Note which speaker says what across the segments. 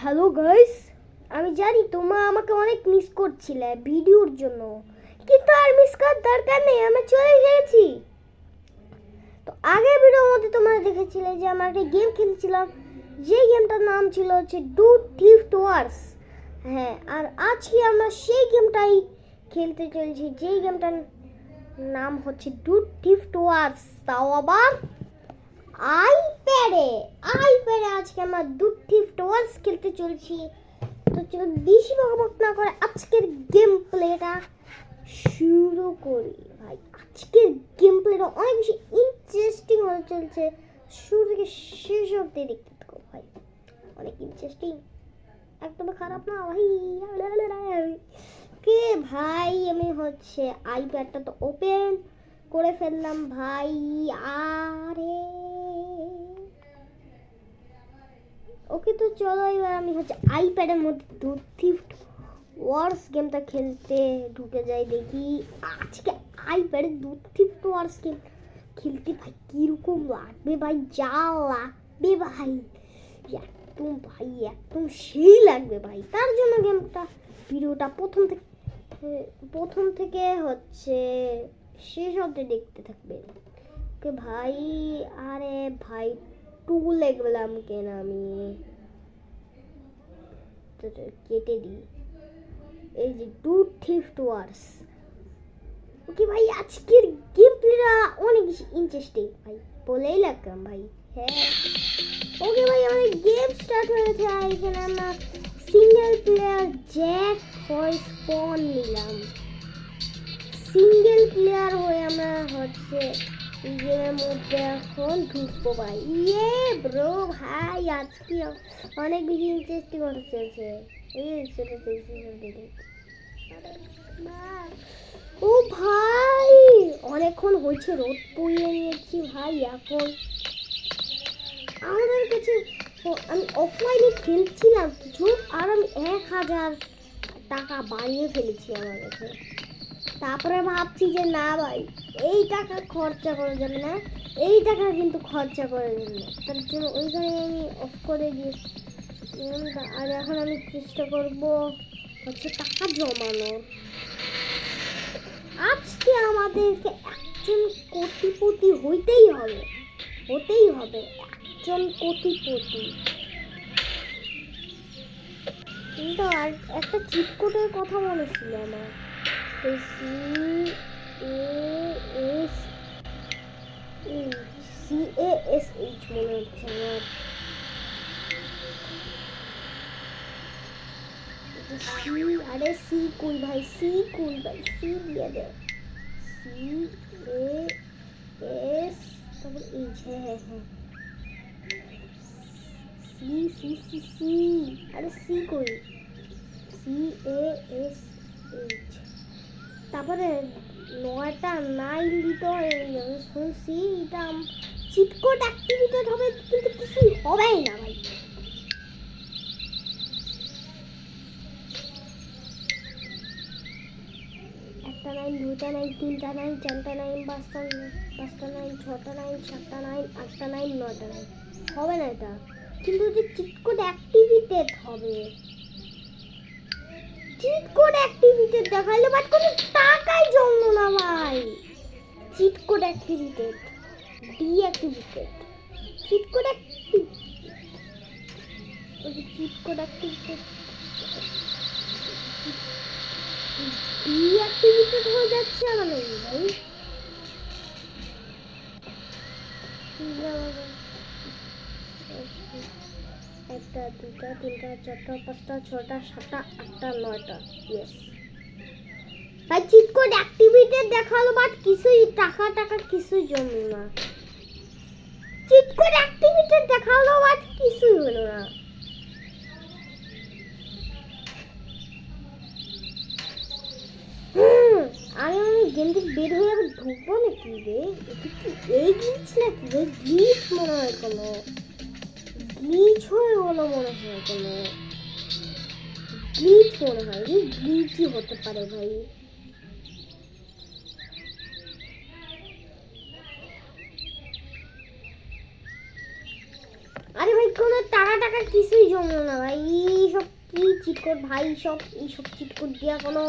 Speaker 1: Hello guys, আমি জানি তোমরা আমাকে অনেক মিস করছিলে ভিডিওর জন্য, কিন্তু আর মিস করার দরকার নেই, আমি চলে গেছি। তো আগের ভিডিওর মধ্যে তোমরা দেখেছিলে যে আমরা একটা গেম খেলছিলাম, যে গেমটার নাম ছিল হচ্ছে ডু থিফ ওয়ার্স। হ্যাঁ, আর আজকে আমরা সেই গেমটাই খেলতে চলেছি, যেই গেমটার নাম হচ্ছে ডু থিফ ওয়ার্স, তাও আবার আইপ্যাডে। আজকে আমরা ডু থিফ ওয়ার্স খেলতে চলছি। তো চলো বেশি বকবক না করে আজকের গেম প্লেটা শুরু করি। ভাই আজকের গেম প্লেটা অনেক বেশি ইন্টারেস্টিং হতে চলছে, শুরু থেকে শেষ অবধি দেখতে থাকো ভাই, অনেক ইন্টারেস্টিং, একদম খারাপ না ভাই। কে ভাই, আমি হচ্ছে আইপ্যাডটা তো ওপেন করে ফেললাম ভাই। আরে ওকে, তো চলো এবার আমি হচ্ছে আইপ্যাডের মধ্যে ডু থিফ ওয়ার্স গেমটা খেলতে ঢুকে যাই। দেখি আজকে আইপ্যাডে ডু থিফ ওয়ার্স গেম খেলতে ভাই কিরকম লাগবে ভাই, যা লাগবে ভাই, একদম সেই লাগবে ভাই। তার জন্য গেমটা ভিডিওটা প্রথম থেকে হচ্ছে শেষ অবধি দেখতে থাকবে ওকে ভাই। আরে ভাই টু লিখলাম কেন আমি, কেটে দিই। এই যে ডু থিফ ওয়ার্স, ওকে ভাই আজকের গেম প্লেটা অনেক বেশি ইন্টারেস্টিং ভাই, বলেই লাগলাম ভাই। হ্যাঁ ওকে ভাই, আমাদের গেম স্টার্ট হয়েছে। এখানে আমরা সিঙ্গেল প্লেয়ার জ্যাক হয় স্পন নিলাম। সিঙ্গেল প্লেয়ার হয়ে আমরা হচ্ছে এই গেমের মধ্যে এখন ঢুকবো ভাই। ইয়ে ব্রো ভাই, আজকে অনেক বেশি ইন্টারেস্টিং হতে চলছে। ও ভাই অনেকক্ষণ হয়েছে রোদ পুড়িয়ে নিয়েছি ভাই। এখন আমাদের কাছে আমি অফলাইনে খেলছিলাম কিছু, আর আমি 1000 টাকা বাড়িয়ে ফেলেছি আমার কাছে। তারপরে ভাবছি যে না ভাই, এই টাকা খরচা করা যাবে না, এই টাকা কিন্তু খরচা করা যাবে না। তার জন্য ওইখানে আমি অফ করে দিয়েছি। আর এখন আমি চেষ্টা করব হচ্ছে টাকা জমানোর। আজকে আমাদেরকে একজন কোটিপতি হইতেই হবে, একজন কোটিপতি। কিন্তু আর একটা চিট কোডের কথা মনে ছিল আমার, CASH মনে হচ্ছে আমার। আরে সি কই ভাই, সি দিয়ে দে। CAS তারপর এইচ, হ্যাঁ সি, আরে সি কই, CASH। তারপরে 9টা 9 দিতে হয়। আমি শুনছি এটা চিটকোড অ্যাক্টিভেটেড হবে, কিন্তু কিছুই হবেই না ভাই। একটা 9, 2টা 9, 3টা 9, 4টা 9, 5টা 9, 6টা 9, 7টা 9, 8টা 9, 9টা 9 হবে না এটা, কিন্তু যে চিটকোড অ্যাক্টিভেটেড হবে। চিটকোড অ্যাক্টিভেটেড দেখাইলো, বাট কোনো টাকাই জমলো না ভাই। Cheat code activated, deactivated, cheat code activated deactivated হয়ে যাচ্ছে আমার ভাই। 1টা 2টা 3টা 4টা 5টা 6টা 7টা 8টা 9টা, ইয়েস ভাই চিট কোড অ্যাক্টিভেটেড দেখালো, বাট কিছুই টাকা কিছুই জমলো না। চিট কোড অ্যাক্টিভেটেড দেখালো, বাট কিছুই হলো না। আমি গেম থেকে বের হয়ে আবার ঢুকবো নাকি রে? এই গ্লিচ নাকি রে? গ্লিচ মনে হয়, কোনো গ্লিচ হয়ে হলো মনে হয়, কোনো গ্লিচ মনে হয় রে, গ্লিচই হতে পারে ভাই। আরে ভাই কোনো টাকা টাকা কিছুই জমলো না ভাই। এইসব কি চিট কোড ভাই, এইসব চিট কোড দিয়া কোনো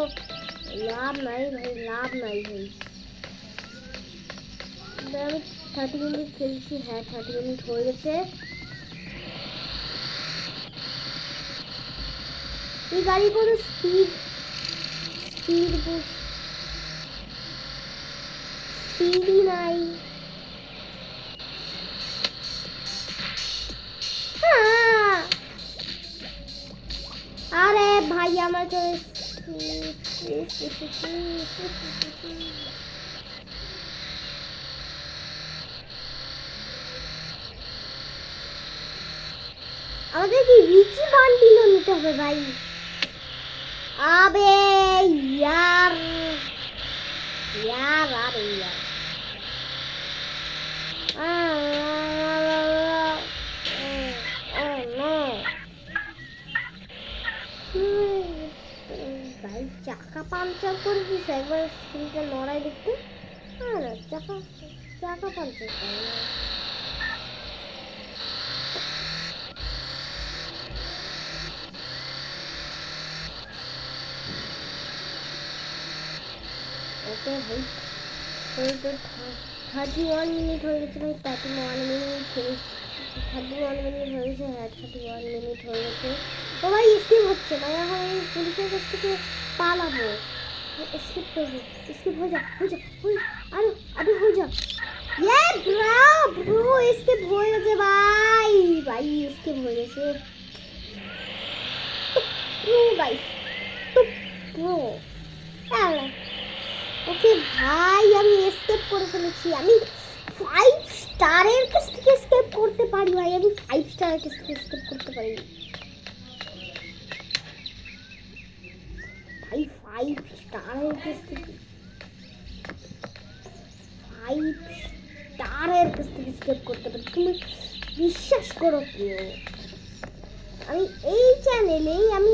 Speaker 1: লাভ নাই ভাই, লাভ নাই ভাই। আমি 30 মিনিট খেলছি, হ্যাঁ 30 মিনিট হয়ে গেছে। এই গাড়ি কোনো স্পিডই নাই। আরে ভাই আমার তো আমাদের কি রিচি বান্ডিলও নিতে হবে ভাই। আবে यार यार अरे यार ভাই চাকা পাংচার করে দিছে একবার, স্ক্রিনটা নড়াই দেখতে। না চাকা পাংচার করে না। ওকে ভাই, তো 31 মিনিট হয়ে গেছে ভাই, 31 মিনিট 31 মিনিট হয়ে গেছে, হ্যাঁ 31 মিনিট হয়ে গেছে। ও ভাই স্কিপ হচ্ছে ভাই, এখন আমি পুলিশের কাছ থেকে পালাবো। স্কিপ করবো, স্কিপ হয়ে যা আরে আরে হয়ে যা। ব্রো স্কিপ হয়ে গেছে ভাই, স্কিপ হয়ে গেছে। গাইস ব্রো ওকে ভাই, আমি এসকেপ করে ফেলেছি। আমি 5 স্টারের কাছ থেকে এসকেপ করতে পারি ভাই, আমি 5 স্টারের কাছ থেকে এসকেপ করতে পারি ভাই। 5 স্টারের কাছ থেকে এসকেপ করতে পারি, তুমি বিশ্বাস করো কেউ। আমি এই চ্যানেলেই আমি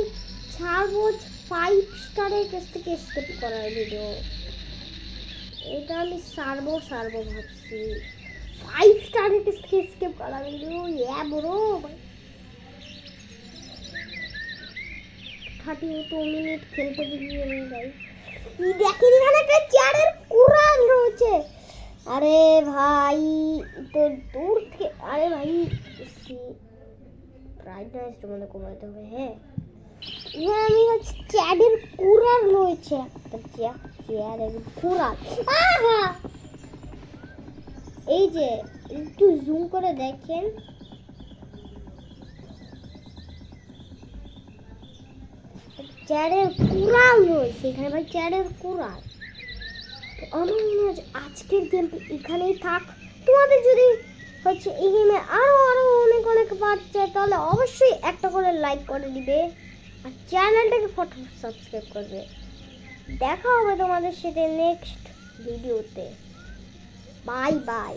Speaker 1: ছাড়বো 5 স্টারের কাছ থেকে এসকেপ করার ভিডিও। এটা আমি সারবো ভাবছি, 5 স্টারের কাছ থেকে এসকেপ করার ভিডিও। ব্রো 32 মিনিট খেলতে দিয়ে ভাই। দেখেন এখানে একটা চেয়ারের কুড়াল রয়েছে। আরে ভাই তো দূর থেকে, আরে ভাই ব্রাইটনেসটা মনে কমাতে হবে। হ্যাঁ এখানে আমি হচ্ছে চেয়ারের কুড়াল রয়েছে, একটা চেয়ারের কুড়াল। এই যে একটু জুম করে দেখেন, চেয়ারের কুড়াল রয়েছে এখানে ভাই, চেয়ারের কুড়াল। আমার মনে হয় আজকের গেম এখানেই থাক। তোমাদের যদি হচ্ছে এই গেমে আরো অনেক পার্ট চাই, তাহলে অবশ্যই একটা করে লাইক করে দিবে আর চ্যানেলটাকে ফটাফট সাবস্ক্রাইব করবে। দেখা হবে তোমাদের সাথে নেক্সট ভিডিওতে। Bye bye.